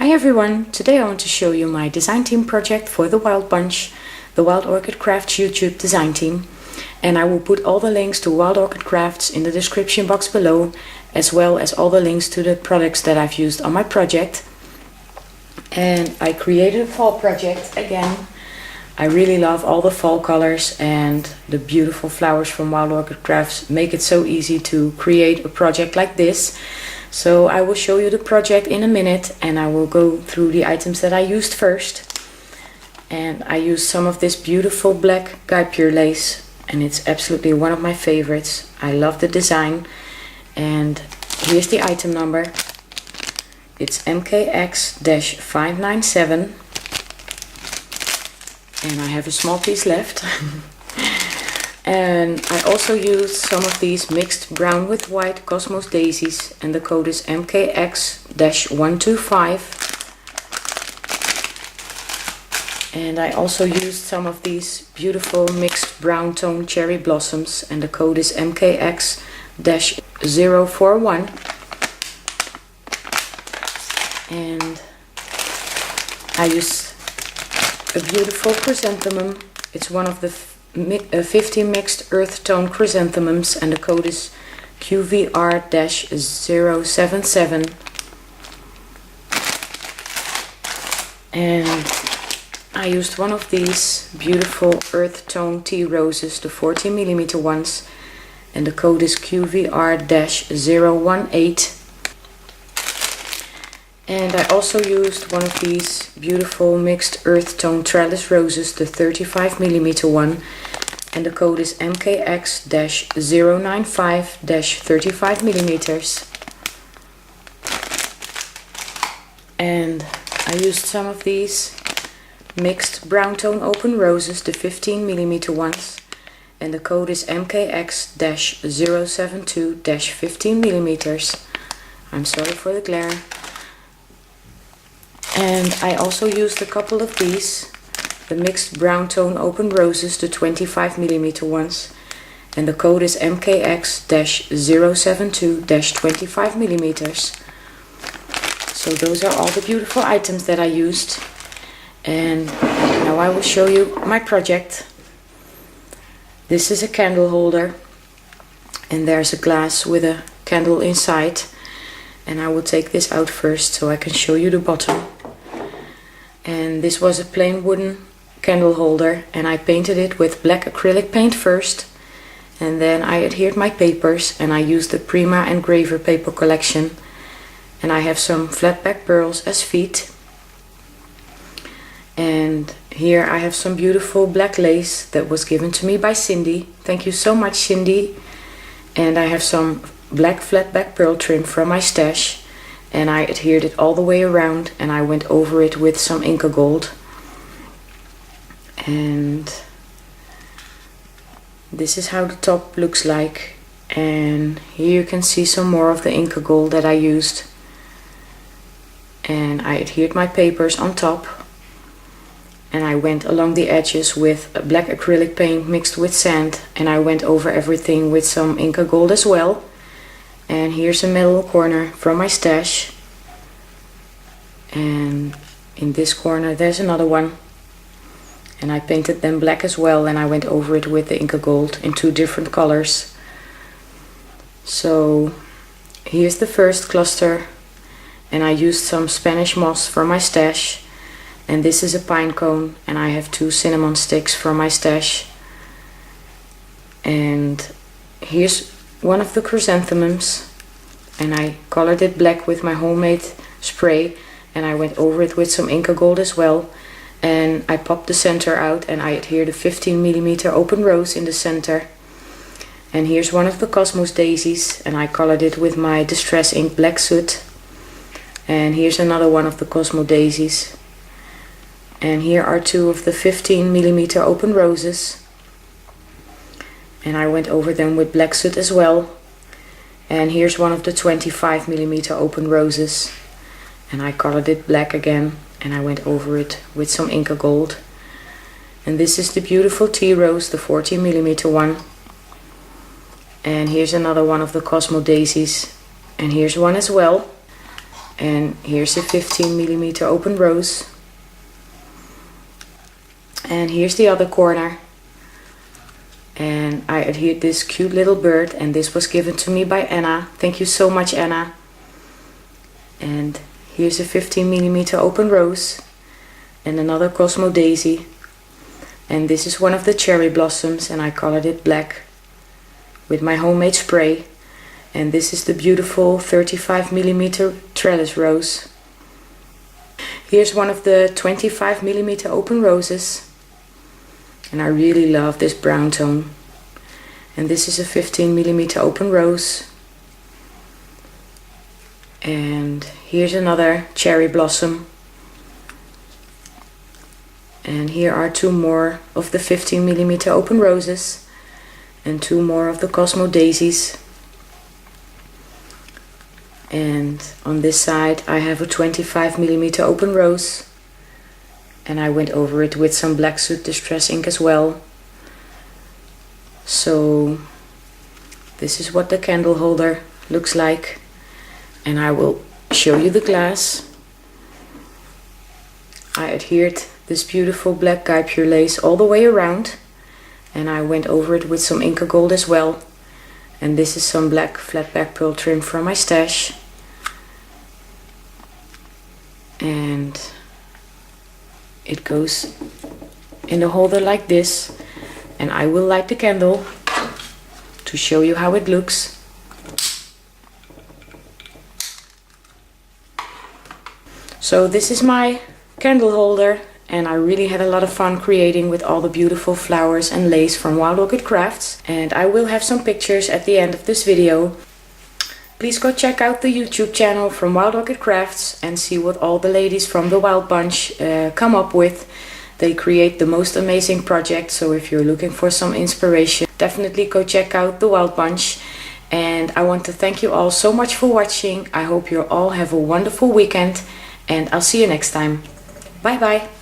Hi everyone, today I want to show you my design team project for the Wild Bunch, the Wild Orchid Crafts YouTube design team. And I will put all the links to Wild Orchid Crafts in the description box below, as well as all the links to the products that I've used on my project. And I created a fall project again. I really love all the fall colors, and the beautiful flowers from Wild Orchid Crafts make it so easy to create a project like this. So I will show you the project in a minute, and I will go through the items that I used first. And I used some of this beautiful black Guy Pure lace, and it's absolutely one of my favorites. I love the design, and here's the item number. It's MKX-597, and I have a small piece left. And I also used some of these mixed brown with white Cosmos daisies, and the code is MKX-125. And I also used some of these beautiful mixed brown tone cherry blossoms, and the code is MKX-041. And I used a beautiful chrysanthemum. It's one of the 50 mixed earth tone chrysanthemums, and the code is QVR-077. And I used one of these beautiful earth tone tea roses, the 40mm ones, and the code is QVR-018. And I also used one of these beautiful mixed earth tone trellis roses, the 35mm one, and the code is MKX-095-35mm. And I used some of these mixed brown tone open roses, the 15mm ones, and the code is MKX-072-15mm. I'm sorry for the glare. And I also used a couple of these, the mixed brown tone open roses, the 25mm ones, and the code is MKX-072-25mm. So those are all the beautiful items that I used. And now I will show you my project. This is a candle holder, and there's a glass with a candle inside. And I will take this out first so I can show you the bottom. And this was a plain wooden candle holder, and I painted it with black acrylic paint first, and then I adhered my papers, and I used the Prima Engraver paper collection, and I have some flat back pearls as feet. And here I have some beautiful black lace that was given to me by Cindy. Thank you so much, Cindy. And I have some black flat back pearl trim from my stash, and I adhered it all the way around, and I went over it with some Inca Gold. And this is how the top looks like, and here you can see some more of the Inca Gold that I used. And I adhered my papers on top, and I went along the edges with a black acrylic paint mixed with sand, and I went over everything with some Inca Gold as well. And here's a middle corner from my stash, and in this corner there's another one, and I painted them black as well, and I went over it with the Inca Gold in two different colors. So here's the first cluster, and I used some Spanish moss from my stash, and this is a pine cone, and I have two cinnamon sticks from my stash. And here's one of the chrysanthemums, and I colored it black with my homemade spray, and I went over it with some Inca Gold as well. And I popped the center out, and I adhered a 15mm open rose in the center. And here's one of the Cosmos daisies, and I colored it with my Distress Ink black soot. And here's another one of the Cosmo daisies. And here are two of the 15mm open roses, and I went over them with black soot as well. And here's one of the 25mm open roses, and I colored it black again, and I went over it with some Inca Gold. And this is the beautiful tea rose, the 40mm one. And here's another one of the Cosmo daisies, and here's one as well. And here's a 15mm open rose. And here's the other corner. And I adhered this cute little bird, and this was given to me by Anna. Thank you so much, Anna. And here's a 15mm open rose and another Cosmo daisy. And this is one of the cherry blossoms, and I colored it black with my homemade spray. And this is the beautiful 35mm trellis rose. Here's one of the 25mm open roses. And I really love this brown tone. And this is a 15mm open rose. And here's another cherry blossom. And here are two more of the 15mm open roses. And two more of the Cosmo daisies. And on this side I have a 25mm open rose. And I went over it with some black soot distress ink as well. So this is what the candle holder looks like. And I will show you the glass. I adhered this beautiful black guipure lace all the way around. And I went over it with some Inca gold as well. And this is some black flat back pearl trim from my stash. And it goes in the holder like this. And I will light the candle to show you how it looks. So this is my candle holder, and I really had a lot of fun creating with all the beautiful flowers and lace from Wild Orchid Crafts. And I will have some pictures at the end of this video. Please go check out the YouTube channel from Wild Orchid Crafts and see what all the ladies from the Wild Bunch come up with. They create the most amazing projects, so if you're looking for some inspiration, definitely go check out the Wild Bunch. And I want to thank you all so much for watching. I hope you all have a wonderful weekend, and I'll see you next time. Bye bye.